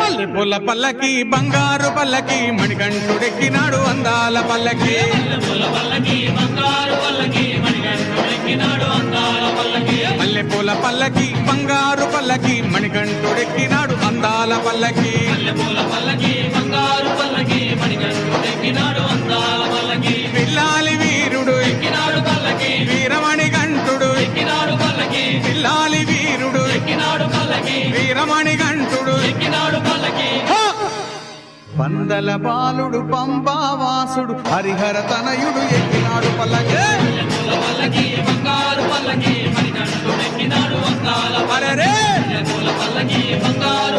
మల్లెపూల పల్లకి బంగారు పల్లకి మణికంఠుడెక్కినాడు అందాల పల్లకి మల్లెపూల పల్లకి బంగారు పల్లకి మణికంఠుడెక్కినాడు అందాల పల్లకి పిల్లాలి వీరుడు ఎక్కినాడు పల్లకి వీరమణి గంటుడు ఎక్కినాడు పల్లకి పిల్లాలి వీరుడు ఎక్కినాడు పల్లకి వీరమణి గంటుడు ఎక్కినాడు పల్లకి పందల బాలుడు పంబావాసుడు హరిహర తనయుడు ఎక్కినాడు పల్లకి బంగారు పల్లకి మణికంఠుడు ఎక్కినాడు అందాల పల్లకి బంగారు